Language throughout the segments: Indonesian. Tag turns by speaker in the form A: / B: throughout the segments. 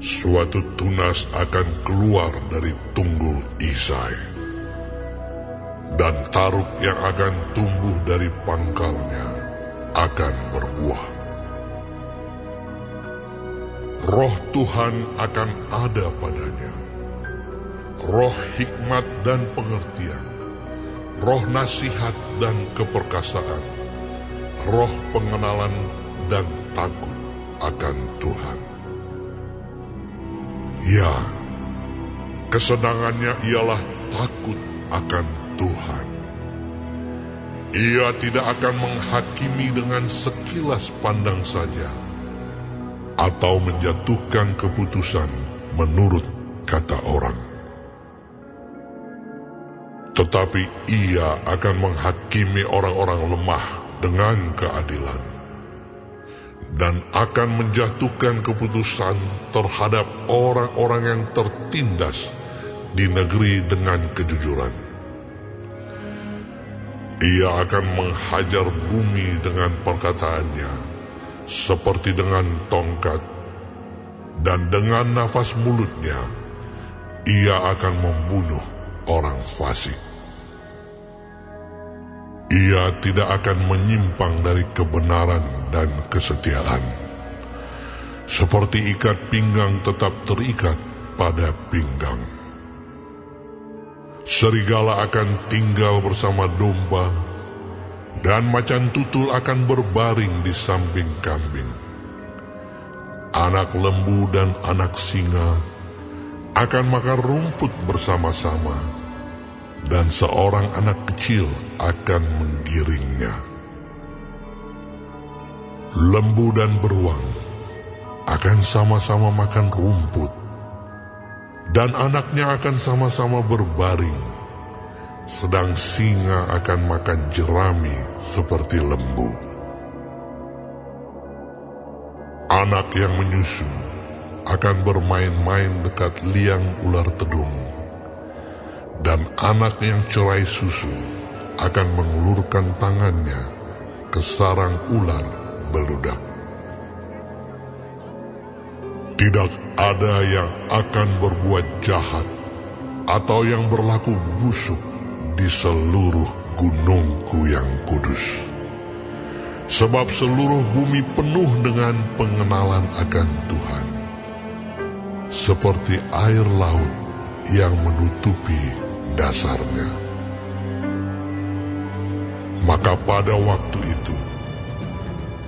A: suatu tunas akan keluar dari tunggul Isai, dan taruk yang akan tumbuh dari pangkalnya akan berbuah. Roh Tuhan akan ada padanya, roh hikmat dan pengertian, roh nasihat dan keperkasaan, roh pengenalan dan takut akan Tuhan. Ya, kesenangannya ialah takut akan Tuhan. Ia tidak akan menghakimi dengan sekilas pandang saja, atau menjatuhkan keputusan menurut kata orang. Tetapi ia akan menghakimi orang-orang lemah dengan keadilan, dan akan menjatuhkan keputusan terhadap orang-orang yang tertindas di negeri dengan kejujuran. Ia akan menghajar bumi dengan perkataannya, seperti dengan tongkat, dan dengan nafas mulutnya ia akan membunuh orang fasik. Ia tidak akan menyimpang dari kebenaran dan kesetiaan. Seperti ikat pinggang tetap terikat pada pinggang. Serigala akan tinggal bersama domba, dan macan tutul akan berbaring di samping kambing. Anak lembu dan anak singa akan makan rumput bersama-sama, dan seorang anak kecil akan menggiringnya. Lembu dan beruang akan sama-sama makan rumput, dan anaknya akan sama-sama berbaring, sedang singa akan makan jerami seperti lembu. Anak yang menyusu akan bermain-main dekat liang ular tedung, dan anak yang cerai susu akan mengulurkan tangannya ke sarang ular beludak. Tidak ada yang akan berbuat jahat atau yang berlaku busuk di seluruh gunungku yang kudus. Sebab seluruh bumi penuh dengan pengenalan akan Tuhan, seperti air laut yang menutupi dasarnya. Maka pada waktu itu,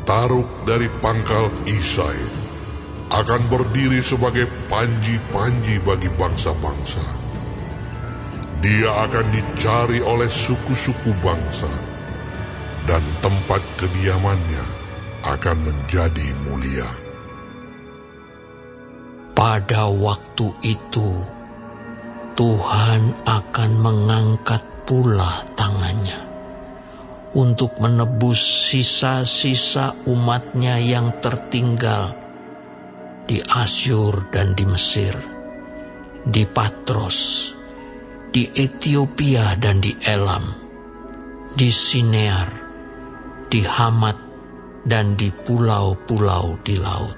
A: taruk dari pangkal Isai akan berdiri sebagai panji-panji bagi bangsa-bangsa. Dia akan dicari oleh suku-suku bangsa, dan tempat kediamannya akan menjadi mulia.
B: Pada waktu itu, Tuhan akan mengangkat pula tangannya untuk menebus sisa-sisa umatnya yang tertinggal di Asyur dan di Mesir, di Patros, di Ethiopia dan di Elam, di Sinear, di Hamat, dan di pulau-pulau di laut.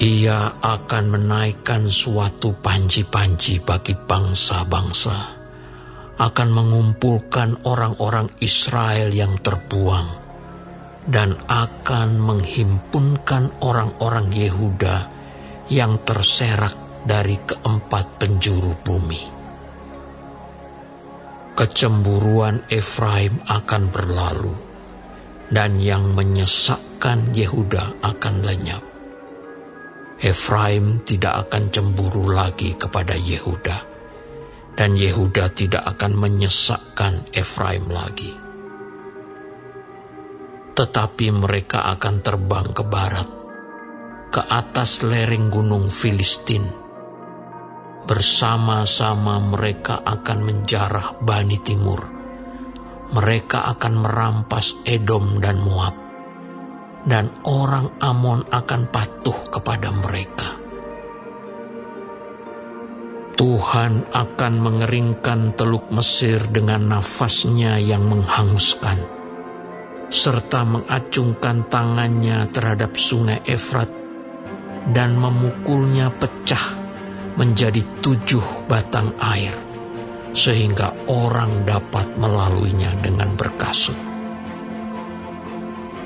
B: Ia akan menaikkan suatu panji-panji bagi bangsa-bangsa, akan mengumpulkan orang-orang Israel yang terbuang, dan akan menghimpunkan orang-orang Yehuda yang terserak dari keempat penjuru bumi. Kecemburuan Efraim akan berlalu, dan yang menyesakkan Yehuda akan lenyap. Efraim tidak akan cemburu lagi kepada Yehuda, dan Yehuda tidak akan menyesakkan Efraim lagi. Tetapi mereka akan terbang ke barat, ke atas lereng gunung Filistin. Bersama-sama mereka akan menjarah Bani Timur. Mereka akan merampas Edom dan Moab, dan orang Amon akan patuh kepada mereka. Tuhan akan mengeringkan Teluk Mesir dengan nafasnya yang menghanguskan, serta mengacungkan tangannya terhadap sungai Efrat dan memukulnya pecah menjadi 7 batang air, sehingga orang dapat melaluinya dengan berkasut.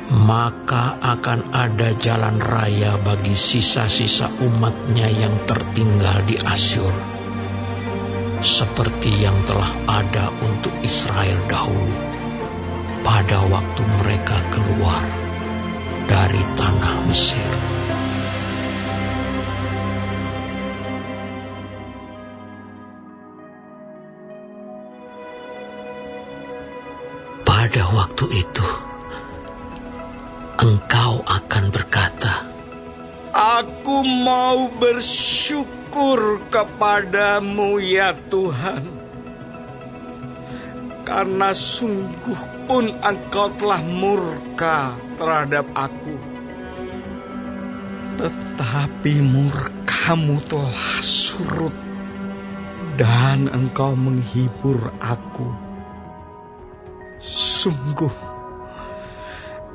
B: Maka akan ada jalan raya bagi sisa-sisa umatnya yang tertinggal di Asyur, seperti yang telah ada untuk Israel dahulu pada waktu mereka keluar dari tanah Mesir. Pada waktu itu, engkau akan berkata,
C: Aku mau bersyukur kepadamu ya Tuhan, karena sungguh pun engkau telah murka terhadap aku. Tetapi murkamu telah surut dan engkau menghibur aku. Sungguh,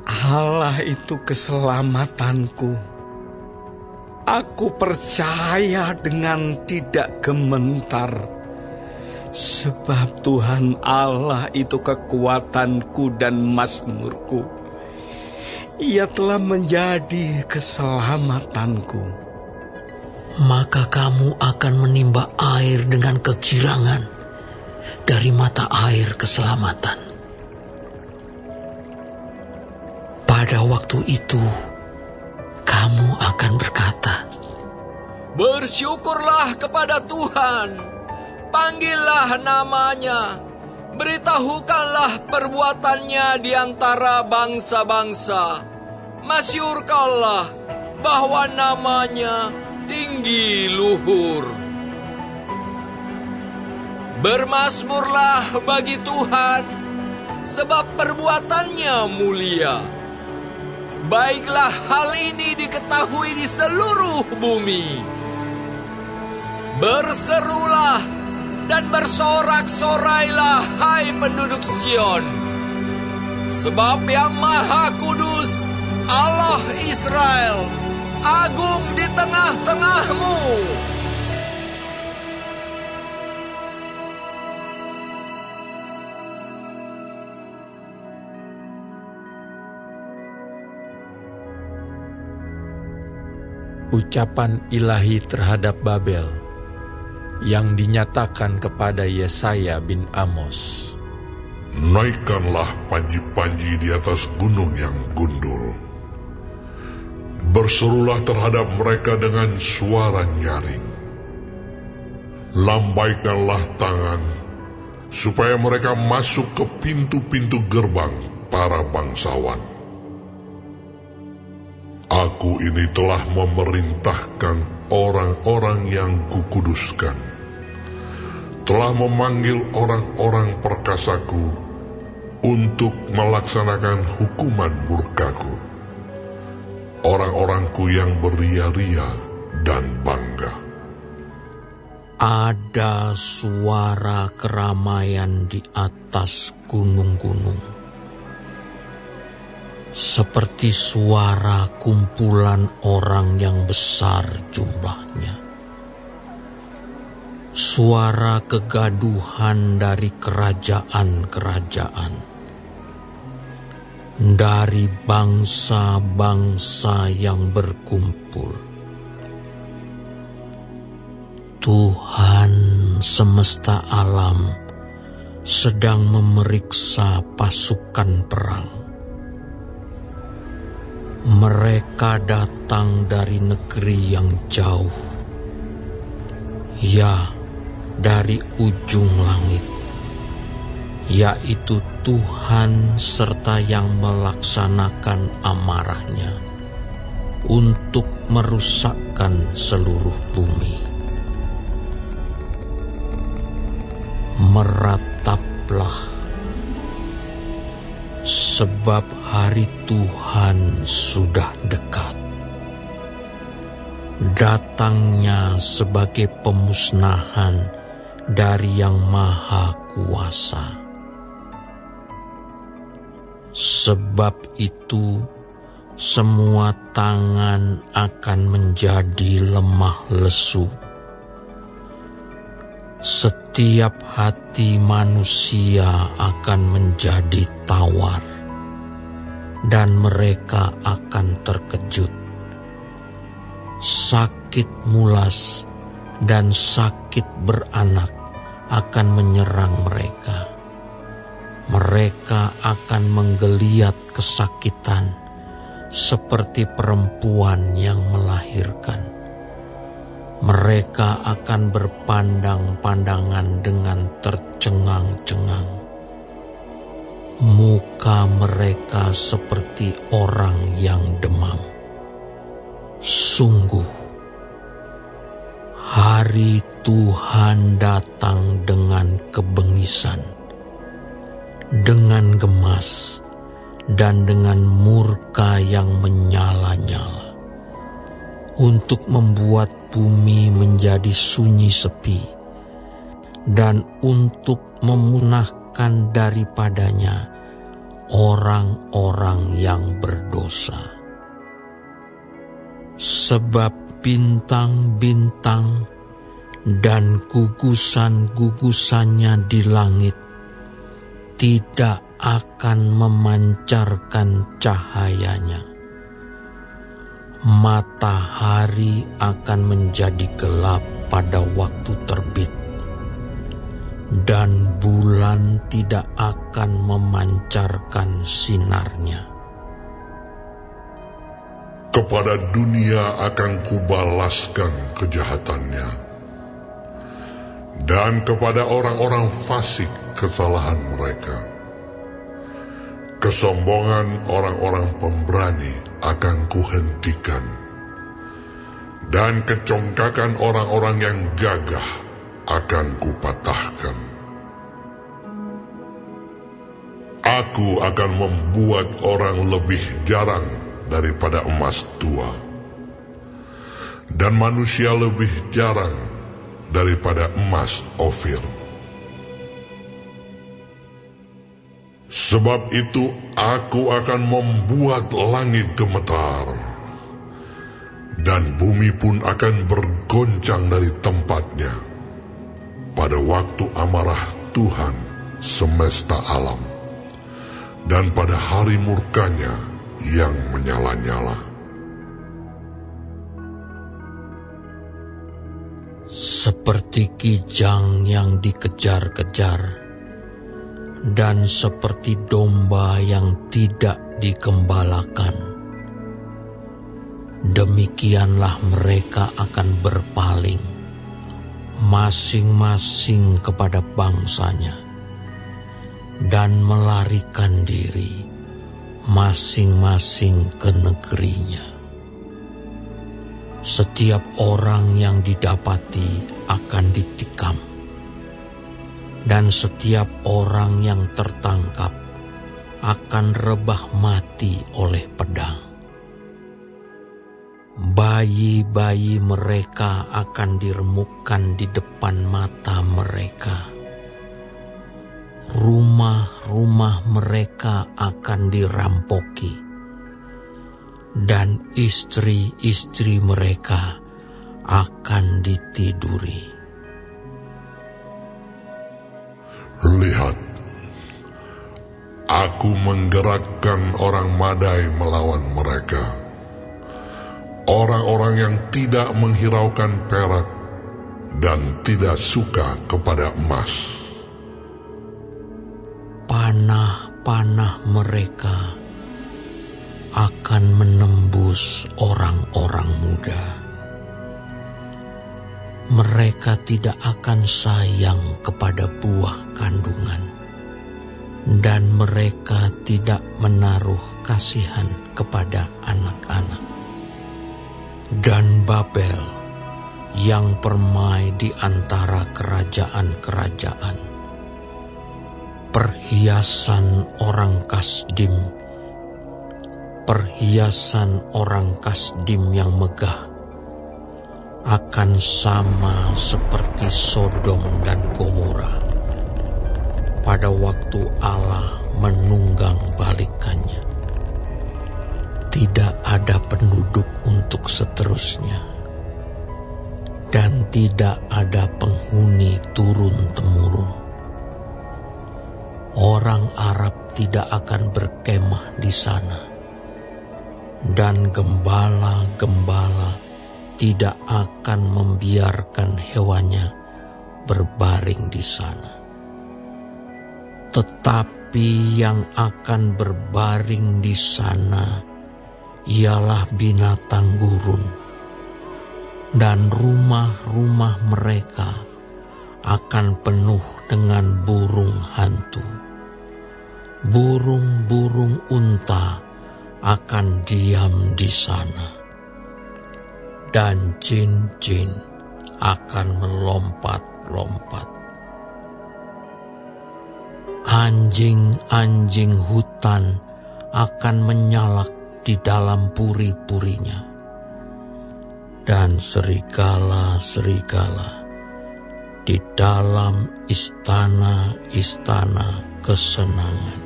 C: Allah itu keselamatanku. Aku percaya dengan tidak gementar, sebab Tuhan Allah itu kekuatanku dan mazmurku. Ia telah menjadi keselamatanku.
B: maka kamu akan menimba air dengan kegirangan dari mata air keselamatan. Pada waktu itu, kamu akan berkata,
D: Bersyukurlah kepada Tuhan, panggillah namanya, beritahukanlah perbuatannya di antara bangsa-bangsa. Masyurkanlah bahwa namanya tinggi luhur. Bermasmurlah bagi Tuhan, sebab perbuatannya mulia. Baiklah hal ini diketahui di seluruh bumi. Berserulah dan bersorak-sorailah, hai penduduk Sion. Sebab yang Maha Kudus, Allah Israel, agung di tengah-tengahmu.
E: Ucapan ilahi terhadap Babel yang dinyatakan kepada Yesaya bin Amos.
A: Naikkanlah panji-panji di atas gunung yang gundul. Berserulah terhadap mereka dengan suara nyaring. Lambaikanlah tangan, supaya mereka masuk ke pintu-pintu gerbang para bangsawan. Aku ini telah memerintahkan orang-orang yang kukuduskan, telah memanggil orang-orang perkasaku untuk melaksanakan hukuman murkaku, orang-orangku yang beria-ria dan bangga.
B: ada suara keramaian di atas gunung-gunung, seperti suara kumpulan orang yang besar jumlahnya. Suara kegaduhan dari kerajaan-kerajaan, dari bangsa-bangsa yang berkumpul. Tuhan semesta alam sedang memeriksa pasukan perang. Mereka datang dari negeri yang jauh, ya, dari ujung langit, yaitu Tuhan serta yang melaksanakan amarahnya untuk merusakkan seluruh bumi. Merataplah, sebab hari Tuhan sudah dekat. Datangnya sebagai pemusnahan dari Yang Maha Kuasa. Sebab itu semua tangan akan menjadi lemah lesu. Setiap hati manusia akan menjadi tawar, dan mereka akan terkejut. Sakit mulas dan sakit beranak akan menyerang mereka. Mereka akan menggeliat kesakitan seperti perempuan yang melahirkan. Mereka akan berpandang-pandangan dengan tercengang-cengang. Muka mereka seperti orang yang demam. Sungguh, hari Tuhan datang dengan kebengisan, dengan gemas, dan dengan murka yang menyala-nyala, untuk membuat bumi menjadi sunyi sepi, dan untuk memusnahkan daripadanya orang-orang yang berdosa. Sebab bintang-bintang dan gugusan-gugusannya di langit tidak akan memancarkan cahayanya. Matahari akan menjadi gelap pada waktu terbit, dan bulan tidak akan memancarkan sinarnya.
A: Kepada dunia akan kubalaskan kejahatannya, dan kepada orang-orang fasik kesalahan mereka. Kesombongan orang-orang pemberani akan kuhentikan, dan kecongkakan orang-orang yang gagah akan kupatahkan. Aku akan membuat orang lebih jarang daripada emas tua, dan manusia lebih jarang daripada emas Ofir. Sebab itu aku akan membuat langit gemetar, dan bumi pun akan bergoncang dari tempatnya pada waktu amarah Tuhan semesta alam, dan pada hari murkanya yang menyala-nyala.
B: Seperti kijang yang dikejar-kejar, dan seperti domba yang tidak digembalakan, demikianlah mereka akan berpaling, masing-masing kepada bangsanya, dan melarikan diri, masing-masing ke negerinya. Setiap orang yang didapati akan ditikam, dan setiap orang yang tertangkap akan rebah mati oleh pedang. Bayi-bayi mereka akan diremukkan di depan mata mereka. Rumah-rumah mereka akan dirampoki, dan istri-istri mereka akan ditiduri.
A: Lihat, aku menggerakkan orang Madai melawan mereka, orang-orang yang tidak menghiraukan perak dan tidak suka kepada emas.
B: Panah-panah mereka akan menembus orang-orang muda. Mereka tidak akan sayang kepada buah kandungan, dan mereka tidak menaruh kasihan kepada anak-anak. Dan Babel yang permai di antara kerajaan-kerajaan, perhiasan orang Kasdim, perhiasan orang Kasdim yang megah, akan sama seperti Sodom dan Gomora pada waktu Allah menunggang balikannya. tidak ada penduduk untuk seterusnya, dan tidak ada penghuni turun-temurun. Orang Arab tidak akan berkemah di sana, dan gembala-gembala tidak akan membiarkan hewannya berbaring di sana. Tetapi yang akan berbaring di sana ialah binatang gurun, dan rumah-rumah mereka akan penuh dengan burung hantu. Burung-burung unta akan diam di sana, dan jin-jin akan melompat-lompat. Anjing-anjing hutan akan menyalak di dalam puri-purinya, dan serigala-serigala di dalam istana-istana kesenangan.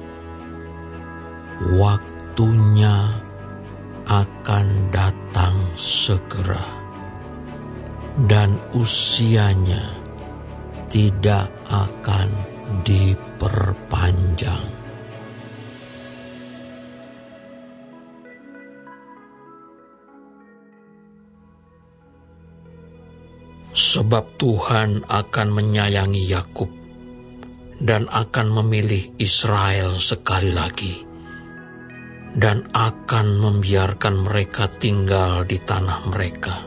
B: Waktunya akan datang segera, dan usianya tidak akan diperpanjang. Sebab Tuhan akan menyayangi Yakub dan akan memilih Israel sekali lagi, dan akan membiarkan mereka tinggal di tanah mereka.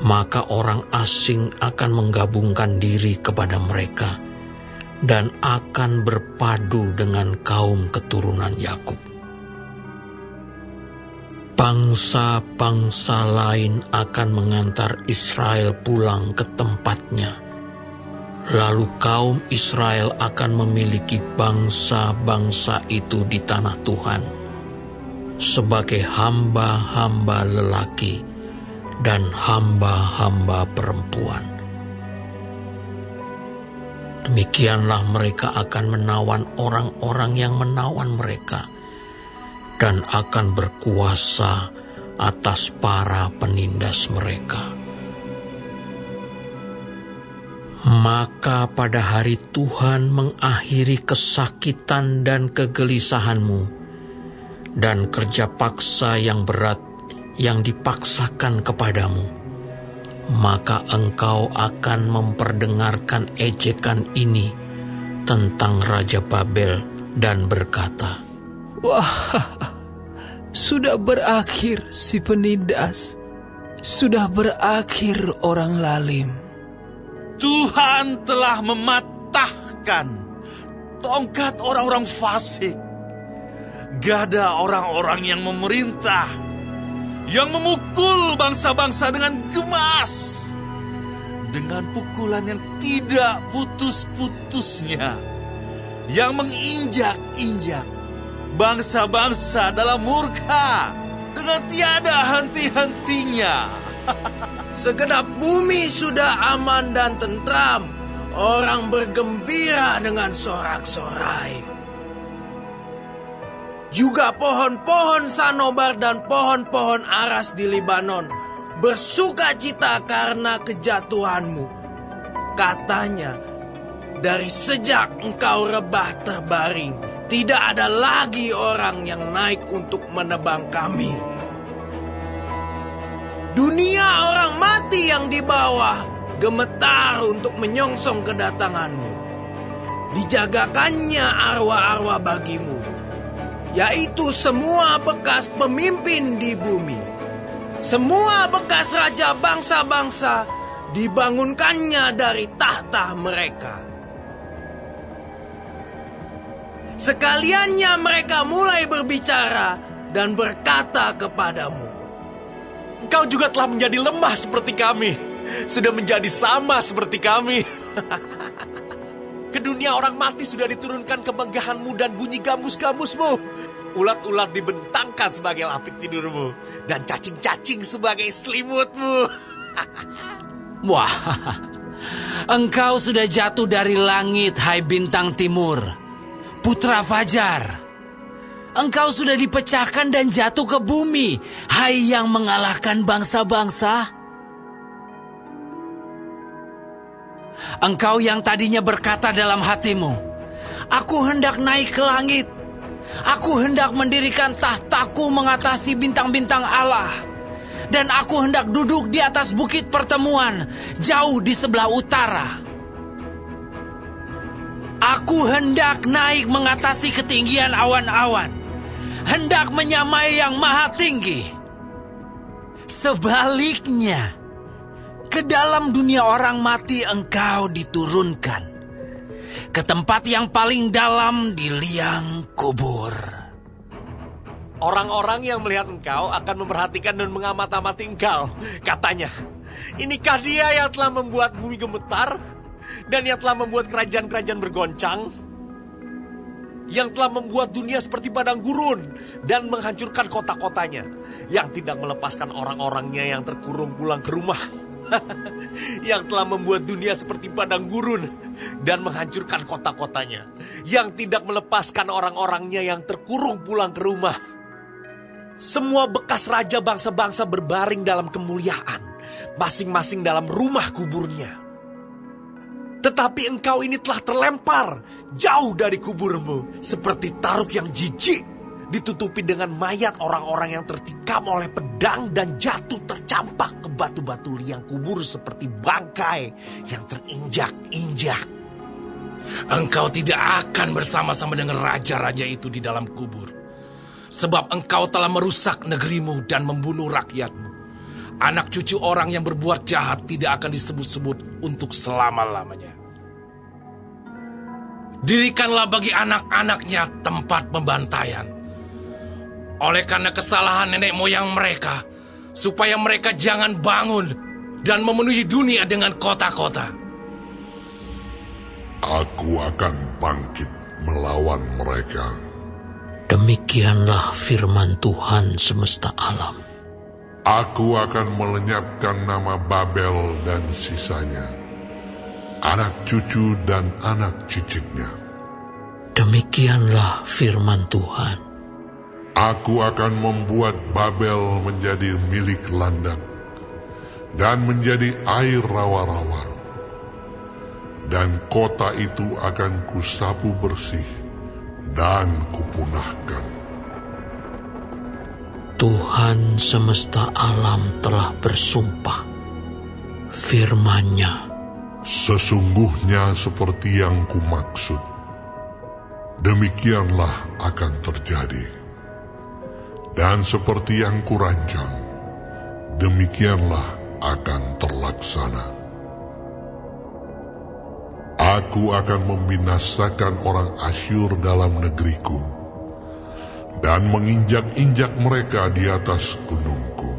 B: Maka orang asing akan menggabungkan diri kepada mereka dan akan berpadu dengan kaum keturunan Yakub. Bangsa-bangsa lain akan mengantar Israel pulang ke tempatnya. Lalu kaum Israel akan memiliki bangsa-bangsa itu di tanah Tuhan sebagai hamba-hamba lelaki dan hamba-hamba perempuan. Demikianlah mereka akan menawan orang-orang yang menawan mereka, dan akan berkuasa atas para penindas mereka. Maka pada hari Tuhan mengakhiri kesakitan dan kegelisahanmu, dan kerja paksa yang berat yang dipaksakan kepadamu, maka engkau akan memperdengarkan ejekan ini tentang Raja Babel dan berkata,
F: "Wah, sudah berakhir si penindas, sudah berakhir orang lalim."
G: Tuhan telah mematahkan tongkat orang-orang fasik, gada orang-orang yang memerintah, yang memukul bangsa-bangsa dengan gemas, dengan pukulan yang tidak putus-putusnya, yang menginjak-injak bangsa-bangsa dalam murka dengan tiada henti-hentinya.
C: Segenap bumi sudah aman dan tentram. Orang bergembira dengan sorak-sorai. Juga pohon-pohon sanobar dan pohon-pohon aras di Libanon bersuka cita karena kejatuhanmu. Katanya, dari sejak engkau rebah terbaring, tidak ada lagi orang yang naik untuk menebang kami. Dunia orang mati yang di bawah gemetar untuk menyongsong kedatanganmu. Dijagakannya arwah-arwah bagimu, yaitu semua bekas pemimpin di bumi. Semua bekas raja bangsa-bangsa dibangunkannya dari tahta mereka. Sekaliannya mereka mulai berbicara dan berkata kepadamu,
G: Engkau juga telah menjadi lemah seperti kami, sudah menjadi sama seperti kami. Ke dunia orang mati sudah diturunkan kemegahanmu dan bunyi gambus-gambusmu. Ulat-ulat dibentangkan sebagai lapik tidurmu, dan cacing-cacing sebagai selimutmu.
F: Wah, engkau sudah jatuh dari langit, hai bintang timur, putra fajar. Engkau sudah dipecahkan dan jatuh ke bumi, hai yang mengalahkan bangsa-bangsa. Engkau yang tadinya berkata dalam hatimu, aku hendak naik ke langit. Aku hendak mendirikan tahtaku mengatasi bintang-bintang Allah. Dan aku hendak duduk di atas bukit pertemuan, jauh di sebelah utara. Aku hendak naik mengatasi ketinggian awan-awan, hendak menyamai yang maha tinggi. Sebaliknya, ke dalam dunia orang mati engkau diturunkan, ke tempat yang paling dalam di liang kubur.
G: Orang-orang yang melihat engkau akan memperhatikan dan mengamat-amati engkau. Katanya, inikah dia yang telah membuat bumi gemetar dan yang telah membuat kerajaan-kerajaan bergoncang? Yang telah membuat dunia seperti padang gurun dan menghancurkan kota-kotanya, yang tidak melepaskan orang-orangnya yang terkurung pulang ke rumah. Yang telah membuat dunia seperti padang gurun dan menghancurkan kota-kotanya, yang tidak melepaskan orang-orangnya yang terkurung pulang ke rumah. Semua bekas raja bangsa-bangsa berbaring dalam kemuliaan, masing-masing dalam rumah kuburnya. Tetapi engkau ini telah terlempar jauh dari kuburmu, seperti taruk yang jijik, ditutupi dengan mayat orang-orang yang tertikam oleh pedang dan jatuh tercampak ke batu-batu liang kubur seperti bangkai yang terinjak-injak.
H: Engkau tidak akan bersama-sama dengan raja-raja itu di dalam kubur, sebab engkau telah merusak negerimu dan membunuh rakyatmu. Anak cucu orang yang berbuat jahat tidak akan disebut-sebut untuk selama-lamanya. Dirikanlah bagi anak-anaknya tempat pembantaian, oleh karena kesalahan nenek moyang mereka, supaya mereka jangan bangun dan memenuhi dunia dengan kota-kota.
A: Aku akan bangkit melawan mereka.
B: Demikianlah firman Tuhan semesta alam.
A: Aku akan melenyapkan nama Babel dan sisanya, anak cucu dan anak cicitnya.
B: Demikianlah firman Tuhan.
A: Aku akan membuat Babel menjadi milik landak dan menjadi air rawa-rawa. Dan kota itu akan kusapu bersih dan kupunahkan.
B: Tuhan semesta alam telah bersumpah. Firman-Nya,
A: sesungguhnya seperti yang kumaksud, demikianlah akan terjadi. Dan seperti yang kurancang, demikianlah akan terlaksana. Aku akan membinasakan orang Asyur dalam negeriku, dan menginjak-injak mereka di atas gunungku.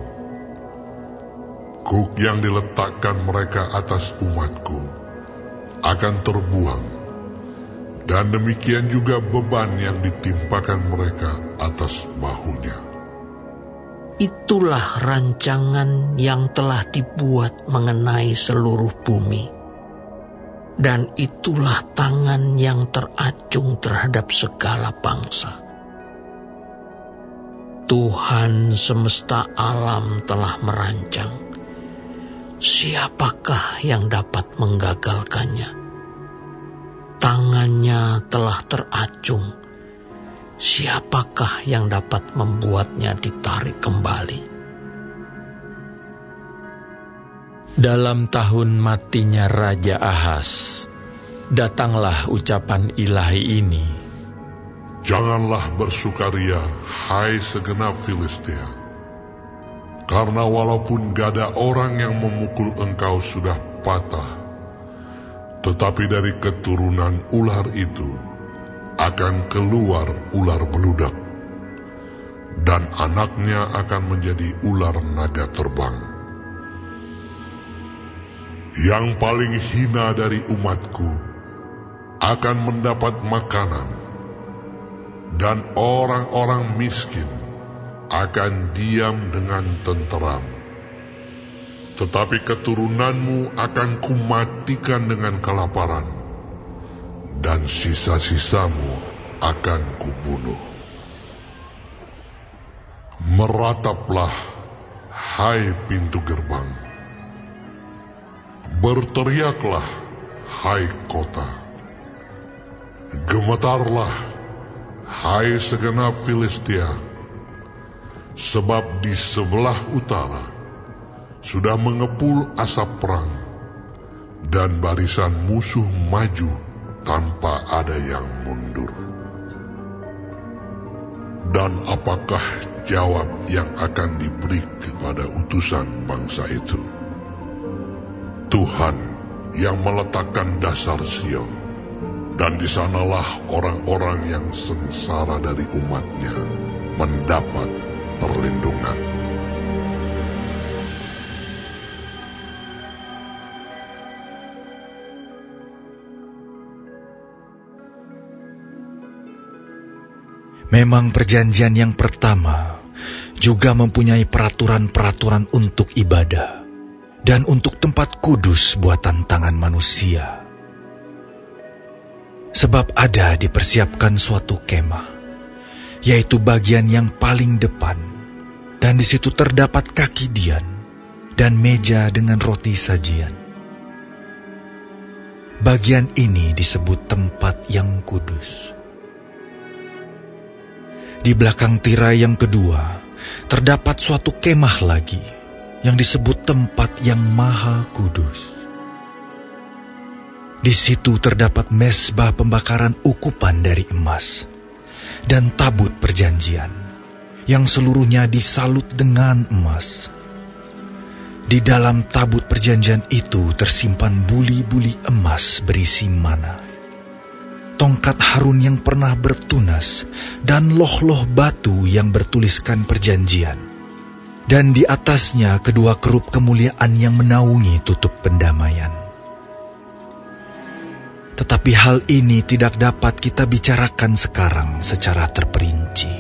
A: Kuk yang diletakkan mereka atas umatku akan terbuang, dan demikian juga beban yang ditimpakan mereka atas bahunya.
B: Itulah rancangan yang telah dibuat mengenai seluruh bumi. Dan itulah tangan yang teracung terhadap segala bangsa. Tuhan semesta alam telah merancang. Siapakah yang dapat menggagalkannya? Tangannya telah teracung. Siapakah yang dapat membuatnya ditarik kembali?
E: Dalam tahun matinya Raja Ahaz, datanglah ucapan ilahi ini.
A: Janganlah bersukaria, hai segenap Filistia, karena walaupun gada orang yang memukul engkau sudah patah, tetapi dari keturunan ular itu akan keluar ular beludak, dan anaknya akan menjadi ular naga terbang. Yang paling hina dari umatku akan mendapat makanan, dan orang-orang miskin akan diam dengan tenteram. Tetapi keturunanmu akan kumatikan dengan kelaparan, dan sisa-sisamu akan kubunuh. Merataplah, hai pintu gerbang. Berteriaklah, hai kota. Gemetarlah, hai segenap Filistia. Sebab di sebelah utara sudah mengepul asap perang, dan barisan musuh maju tanpa ada yang mundur. Dan apakah jawab yang akan diberi kepada utusan bangsa itu? Tuhan yang meletakkan dasar Sion, dan di sanalah orang-orang yang sengsara dari umatnya mendapat perlindungan.
I: Memang perjanjian yang pertama juga mempunyai peraturan-peraturan untuk ibadah dan untuk tempat kudus buatan tangan manusia. Sebab ada dipersiapkan suatu kemah, yaitu bagian yang paling depan, dan di situ terdapat kaki dian dan meja dengan roti sajian. Bagian ini disebut tempat yang kudus. Di belakang tirai yang kedua, terdapat suatu kemah lagi, yang disebut tempat yang maha kudus. Di situ terdapat mezbah pembakaran ukupan dari emas, dan tabut perjanjian, yang seluruhnya disalut dengan emas. Di dalam tabut perjanjian itu tersimpan buli-buli emas berisi mana, tongkat Harun yang pernah bertunas, dan loh-loh batu yang bertuliskan perjanjian. Dan di atasnya kedua kerup kemuliaan yang menaungi tutup pendamaian. Tetapi hal ini tidak dapat kita bicarakan sekarang secara terperinci.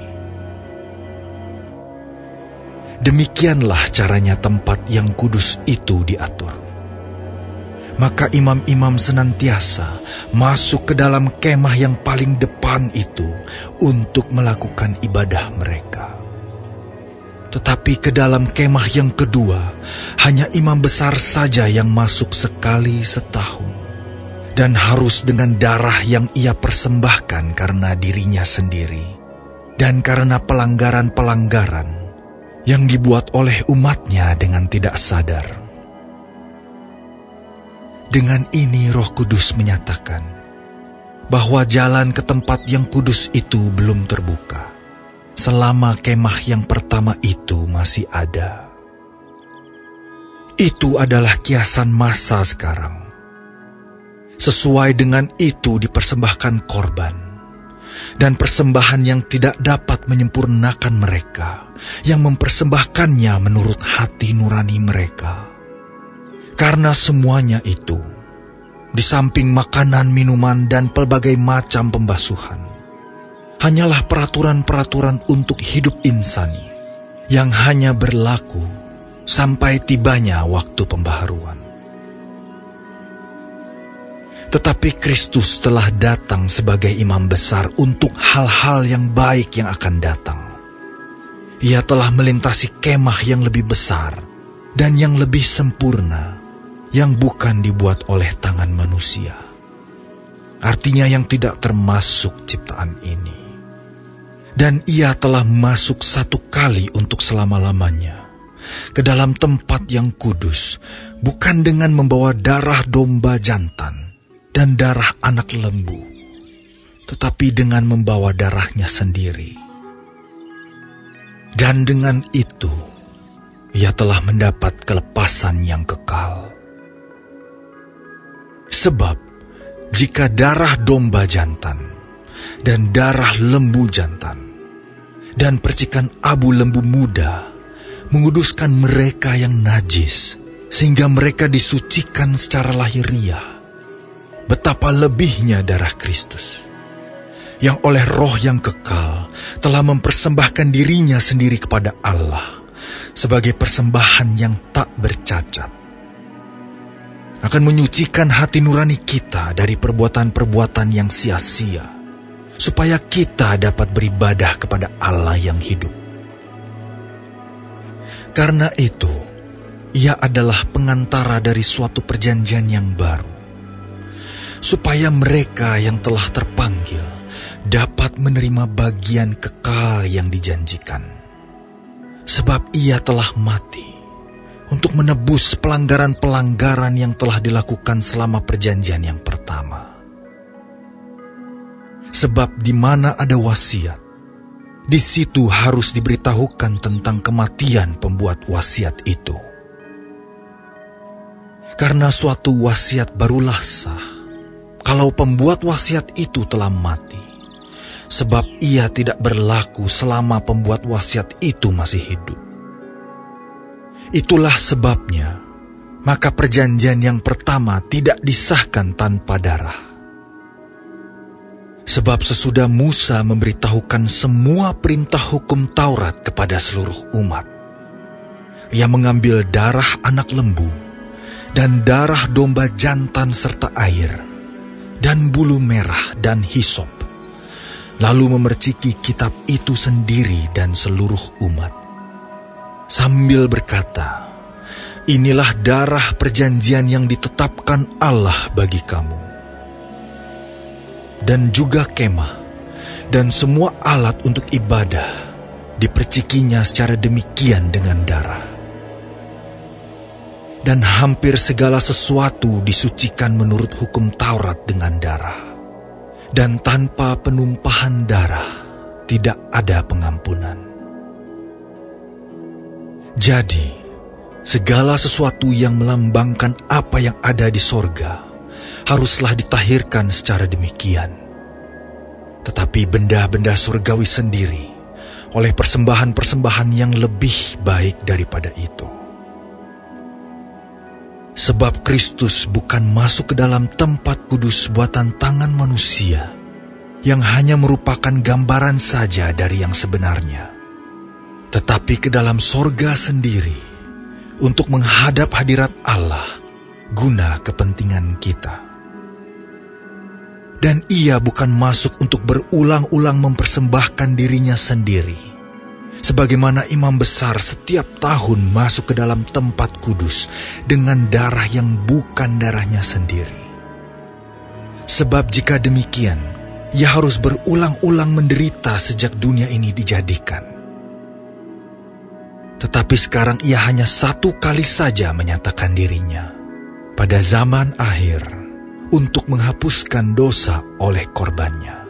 I: Demikianlah caranya tempat yang kudus itu diatur. Maka imam-imam senantiasa masuk ke dalam kemah yang paling depan itu untuk melakukan ibadah mereka. Tetapi ke dalam kemah yang kedua, hanya imam besar saja yang masuk sekali setahun, dan harus dengan darah yang ia persembahkan karena dirinya sendiri, dan karena pelanggaran-pelanggaran yang dibuat oleh umatnya dengan tidak sadar. Dengan ini Roh Kudus menyatakan bahwa jalan ke tempat yang kudus itu belum terbuka selama kemah yang pertama itu masih ada. Itu adalah kiasan masa sekarang. Sesuai dengan itu dipersembahkan korban, dan persembahan yang tidak dapat menyempurnakan mereka, yang mempersembahkannya menurut hati nurani mereka. Karena semuanya itu, di samping makanan, minuman, dan pelbagai macam pembasuhan, hanyalah peraturan-peraturan untuk hidup insani yang hanya berlaku sampai tibanya waktu pembaharuan. Tetapi Kristus telah datang sebagai imam besar untuk hal-hal yang baik yang akan datang. Ia telah melintasi kemah yang lebih besar dan yang lebih sempurna, yang bukan dibuat oleh tangan manusia. Artinya yang tidak termasuk ciptaan ini. Dan ia telah masuk satu kali untuk selama-lamanya ke dalam tempat yang kudus, bukan dengan membawa darah domba jantan dan darah anak lembu, tetapi dengan membawa darahnya sendiri. Dan dengan itu, ia telah mendapat kelepasan yang kekal. Sebab, jika darah domba jantan dan darah lembu jantan dan percikan abu lembu muda menguduskan mereka yang najis, sehingga mereka disucikan secara lahiriah, betapa lebihnya darah Kristus, yang oleh Roh yang kekal telah mempersembahkan dirinya sendiri kepada Allah sebagai persembahan yang tak bercacat, akan menyucikan hati nurani kita dari perbuatan-perbuatan yang sia-sia, supaya kita dapat beribadah kepada Allah yang hidup. Karena itu, ia adalah pengantara dari suatu perjanjian yang baru, supaya mereka yang telah terpanggil dapat menerima bagian kekal yang dijanjikan. Sebab ia telah mati untuk menebus pelanggaran-pelanggaran yang telah dilakukan selama perjanjian yang pertama. Sebab di mana ada wasiat, di situ harus diberitahukan tentang kematian pembuat wasiat itu. Karena suatu wasiat barulah sah kalau pembuat wasiat itu telah mati, sebab ia tidak berlaku selama pembuat wasiat itu masih hidup. Itulah sebabnya, maka perjanjian yang pertama tidak disahkan tanpa darah. Sebab sesudah Musa memberitahukan semua perintah hukum Taurat kepada seluruh umat, ia mengambil darah anak lembu dan darah domba jantan serta air, dan bulu merah dan hisop, lalu memerciki kitab itu sendiri dan seluruh umat, sambil berkata, "Inilah darah perjanjian yang ditetapkan Allah bagi kamu." Dan juga kemah dan semua alat untuk ibadah dipercikinya secara demikian dengan darah. Dan hampir segala sesuatu disucikan menurut hukum Taurat dengan darah. Dan tanpa penumpahan darah tidak ada pengampunan. Jadi, segala sesuatu yang melambangkan apa yang ada di sorga haruslah ditahirkan secara demikian. Tetapi benda-benda surgawi sendiri oleh persembahan-persembahan yang lebih baik daripada itu. Sebab Kristus bukan masuk ke dalam tempat kudus buatan tangan manusia, yang hanya merupakan gambaran saja dari yang sebenarnya, tetapi ke dalam sorga sendiri, untuk menghadap hadirat Allah, guna kepentingan kita. Dan ia bukan masuk untuk berulang-ulang mempersembahkan dirinya sendiri, sebagaimana imam besar setiap tahun masuk ke dalam tempat kudus dengan darah yang bukan darahnya sendiri. Sebab jika demikian, ia harus berulang-ulang menderita sejak dunia ini dijadikan. Tetapi sekarang ia hanya satu kali saja menyatakan dirinya, pada zaman akhir, untuk menghapuskan dosa oleh korbannya.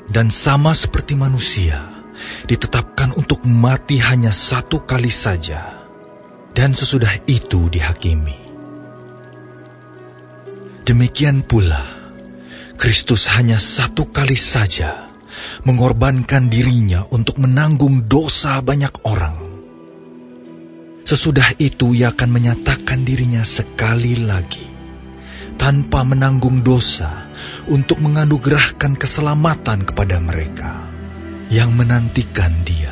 I: Dan sama seperti manusia, ditetapkan untuk mati hanya satu kali saja, dan sesudah itu dihakimi. Demikian pula, Kristus hanya satu kali saja mengorbankan dirinya untuk menanggung dosa banyak orang. Sesudah itu ia akan menyatakan dirinya sekali lagi, tanpa menanggung dosa, untuk menganugerahkan keselamatan kepada mereka yang menantikan dia.